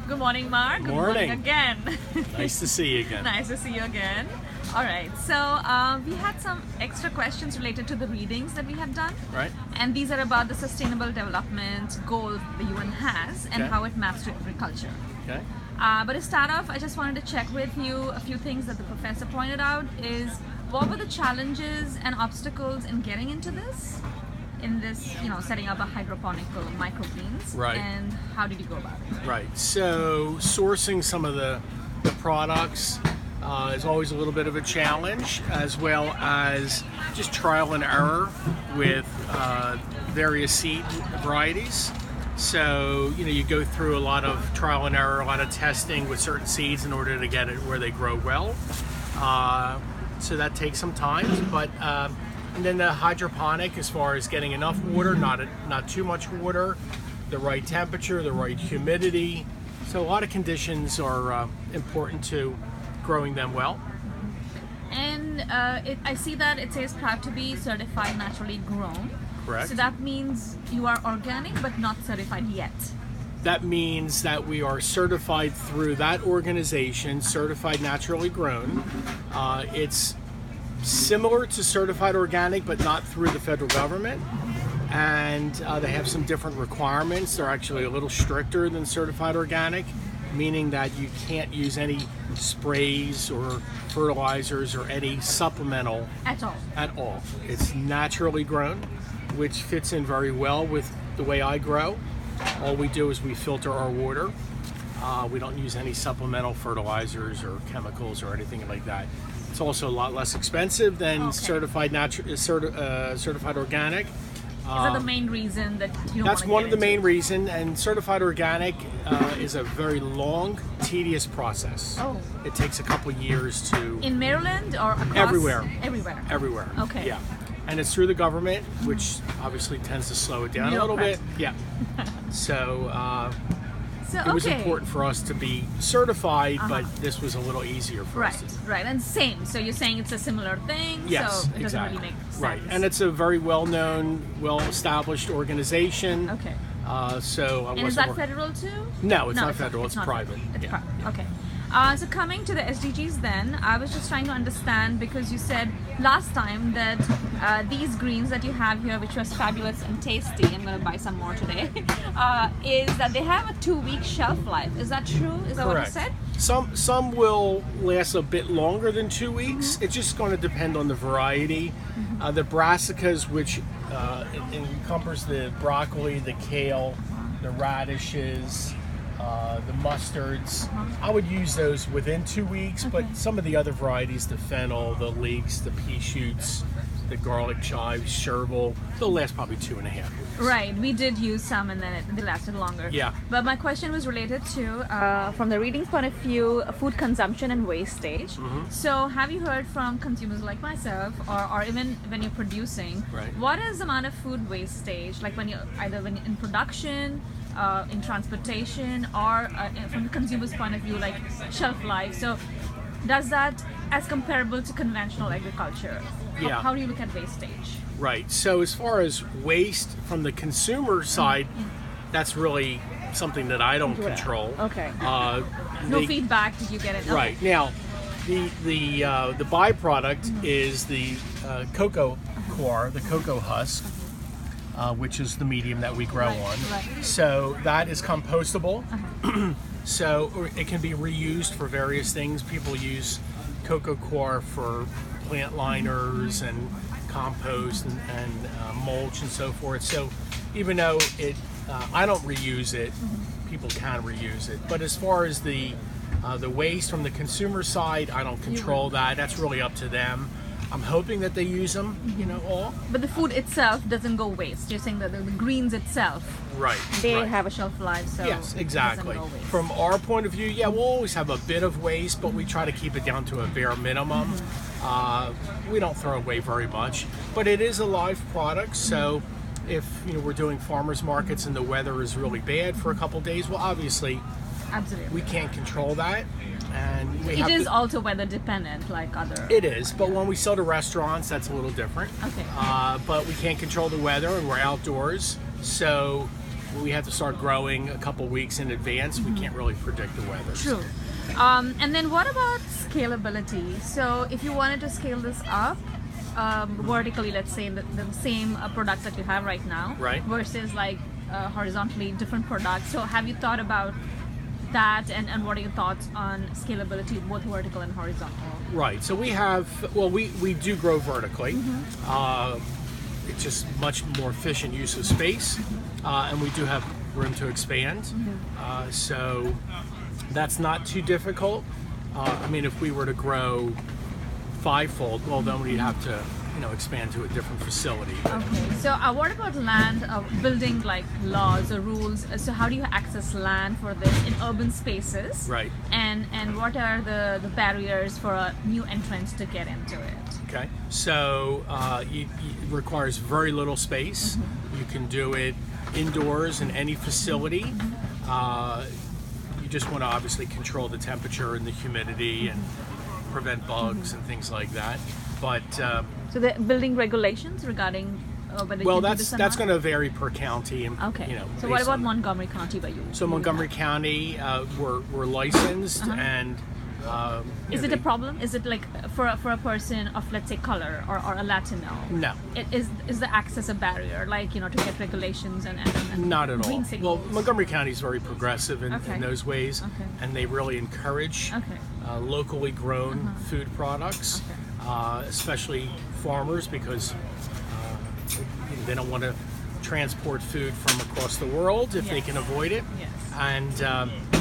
Good morning, Mark. Good Morning again. Nice to see you again. Nice to see you again. All right, so we had some extra questions related to the readings that we had done. Right. And these are about the sustainable development goals the UN has and Okay. how it maps to agriculture. Okay. But to start off, I just wanted to check with you a few things that the professor pointed out is what were the challenges and obstacles in getting into this? In this, setting up a hydroponical microgreens. Right. And how did you go about it? Right. So sourcing some of the products is always a little bit of a challenge, as well as just trial and error with various seed varieties. So, you go through a lot of trial and error, a lot of testing with certain seeds in order to get it where they grow well. So that takes some time, but and then the hydroponic, as far as getting enough water, not too much water, the right temperature, the right humidity. So a lot of conditions are important to growing them well. And I see that it says proud to be certified naturally grown. Correct. So that means you are organic but not certified yet. That means that we are certified through that organization, Certified Naturally Grown. It's similar to certified organic, but not through the federal government. And they have some different requirements. They're actually a little stricter than certified organic, meaning that you can't use any sprays or fertilizers or any supplemental At all. It's naturally grown, which fits in very well with the way I grow. All we do is we filter our water. We don't use any supplemental fertilizers or chemicals or anything like that. It's also a lot less expensive than certified organic. Is that the main reason that you don't That's want to one get of the into main it? reasons, and certified organic is a very long, tedious process. Oh. It takes a couple years to In Maryland or across? Everywhere. Everywhere. Okay. Yeah, and it's through the government, which obviously tends to slow it down a little bit. Yeah. So it was important for us to be certified, but this was a little easier for us. Right, and same. So you're saying it's a similar thing, Yes, so it doesn't exactly. really make sense. Right, and it's a very well-known, well-established organization. Okay. So And is that federal too? No, it's not federal. It's not private. Federal. It's Yeah. private. Okay. So coming to the SDGs then, I was just trying to understand because you said last time that these greens that you have here, which was fabulous and tasty, I'm going to buy some more today, is that they have a 2-week shelf life. Is that true? Is that Correct. what you said? Some will last a bit longer than 2 weeks. It's just going to depend on the variety. The brassicas, which encompass the broccoli, the kale, the radishes, the mustards, I would use those within 2 weeks, but some of the other varieties, the fennel, the leeks, the pea shoots, the garlic chives, chervil, they'll last probably 2.5 weeks. Right, we did use some and then they lasted longer. Yeah. But my question was related to, from the readings point of view, food consumption and wastage. So have you heard from consumers like myself, or even when you're producing, Right. what is the amount of food wastage, like when you're in production, in transportation, or from the consumer's point of view, like shelf life? So does that as comparable to conventional agriculture? Yeah. How do you look at wastage? Right. So as far as waste from the consumer side, that's really something that I don't control. Okay. No they- feedback. Did you get it? Okay. Right. Now, the byproduct is the cocoa coir, the cocoa husk, which is the medium that we grow Right, on. right. So that is compostable. So it can be reused for various things. People use cocoa coir for plant liners and compost and mulch and so forth. So even though I don't reuse it, people can reuse it. But as far as the waste from the consumer side, I don't control that. That's really up to them. I'm hoping that they use them, all. But the food itself doesn't go waste. You're saying that the greens itself, Right. they right. have a shelf life, so Yes, it exactly. doesn't go waste. From our point of view, yeah, we'll always have a bit of waste, but we try to keep it down to a bare minimum. We don't throw away very much, but it is a live product, so if we're doing farmers markets and the weather is really bad for a couple days, well, obviously Absolutely. we can't control that, and we It have is to, also weather dependent, like other. It is, but when we sell to restaurants, that's a little different. Okay. But we can't control the weather, and we're outdoors, so we have to start growing a couple weeks in advance. We can't really predict the weather. True. And then what about scalability? So if you wanted to scale this up vertically, let's say the same products that you have right now, Right. versus like horizontally different products. So have you thought about that, and what are your thoughts on scalability, both vertical and horizontal? Right. So we have, well, we do grow vertically. It's just much more efficient use of space, and we do have room to expand. So that's not too difficult. I mean, if we were to grow fivefold, well, then we'd have to, expand to a different facility. Okay, so what about land, building like laws or rules? So how do you access land for this in urban spaces? Right. And what are the barriers for new entrants to get into it? Okay. So it requires very little space. You can do it indoors in any facility. You just want to obviously control the temperature and the humidity and prevent bugs and things like that. But so the building regulations regarding whether well, you can do this or that's not? going to vary per county. And, Okay. So what about Montgomery County by you? So Montgomery County, we're licensed, and Is it a problem? Is it like for a person of, let's say, color or a Latino? No. Is the access a barrier, like, to get regulations and Not at all. green signals? Well, Montgomery County is very progressive in those ways, Okay. and they really encourage locally grown food products, especially farmers, because they don't want to transport food from across the world if they Yes. can avoid it. Yes. And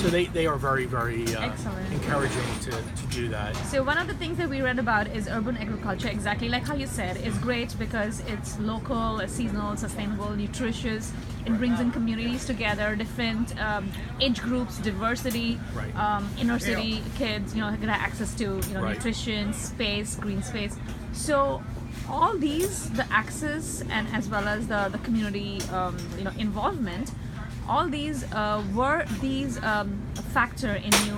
so they are very, very Excellent. encouraging to do that. So one of the things that we read about is urban agriculture, exactly like how you said, is great because it's local, seasonal, sustainable, nutritious. It brings in communities together, different age groups, diversity, Right. inner city kids, get access to, Right. nutrition, space, green space. So all these, the access and as well as the community, involvement, all these were these a factor in you.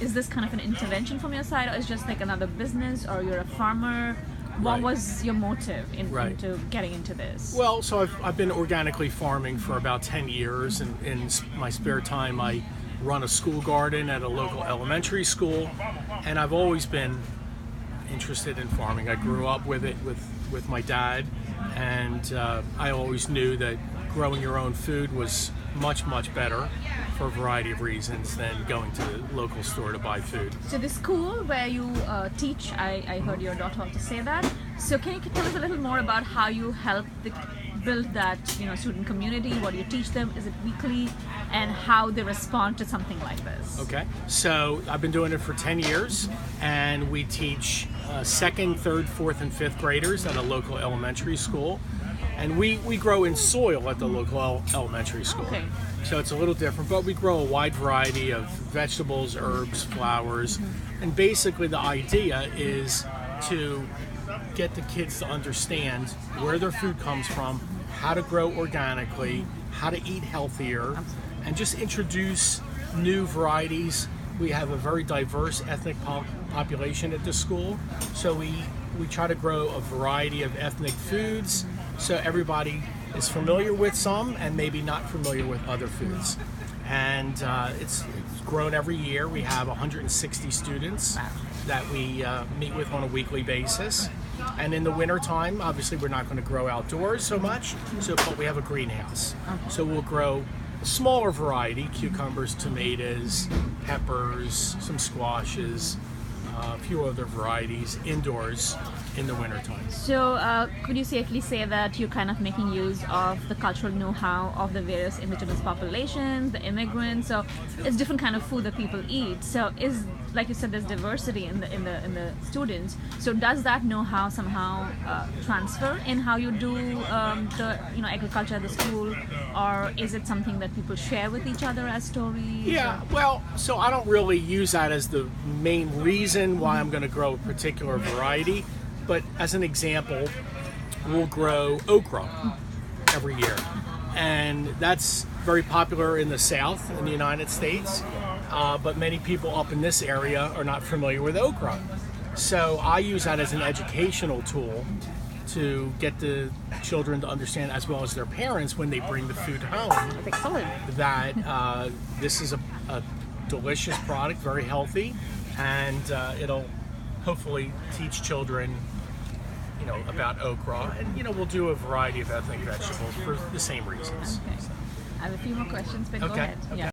Is this kind of an intervention from your side, or is just like another business, or you're a farmer? What Right. was your motive Right. into getting into this? Well, so I've been organically farming for about 10 years, and in my spare time I run a school garden at a local elementary school, and I've always been interested in farming. I grew up with it with my dad, and I always knew that growing your own food was much, much better for a variety of reasons than going to the local store to buy food. So the school where you teach, I heard your daughter also say that. So can you tell us a little more about how you help build that student community? What do you teach them? Is it weekly? And how they respond to something like this? Okay, so I've been doing it for 10 years, and we teach second, third, fourth, and fifth graders at a local elementary school. And we grow in soil at the local elementary school. Okay. So it's a little different, but we grow a wide variety of vegetables, herbs, flowers. And basically the idea is to get the kids to understand where their food comes from, how to grow organically, how to eat healthier, and just introduce new varieties. We have a very diverse ethnic population at the school, so we try to grow a variety of ethnic foods so everybody is familiar with some and maybe not familiar with other foods. And it's grown every year. We have 160 students that we meet with on a weekly basis. And in the wintertime, obviously we're not going to grow outdoors so much, but we have a greenhouse. So we'll grow a smaller variety, cucumbers, tomatoes, peppers, some squashes, a few other varieties indoors in the wintertime. So could you safely say that you're kind of making use of the cultural know-how of the various indigenous populations, the immigrants? So it's different kind of food that people eat. So is, like you said, there's diversity in the students. So does that know-how somehow transfer in how you do the agriculture at the school, or is it something that people share with each other as stories? Yeah, well, so I don't really use that as the main reason why I'm going to grow a particular variety, but as an example, we'll grow okra every year, and that's very popular in the South in the United States, but many people up in this area are not familiar with okra. So I use that as an educational tool to get the children to understand, as well as their parents when they bring the food home, Excellent. that this is a delicious product, very healthy, and it'll hopefully teach children, about okra. And we'll do a variety of ethnic vegetables for the same reasons. Okay. I have a few more questions, but go Okay. ahead. Okay. Yeah.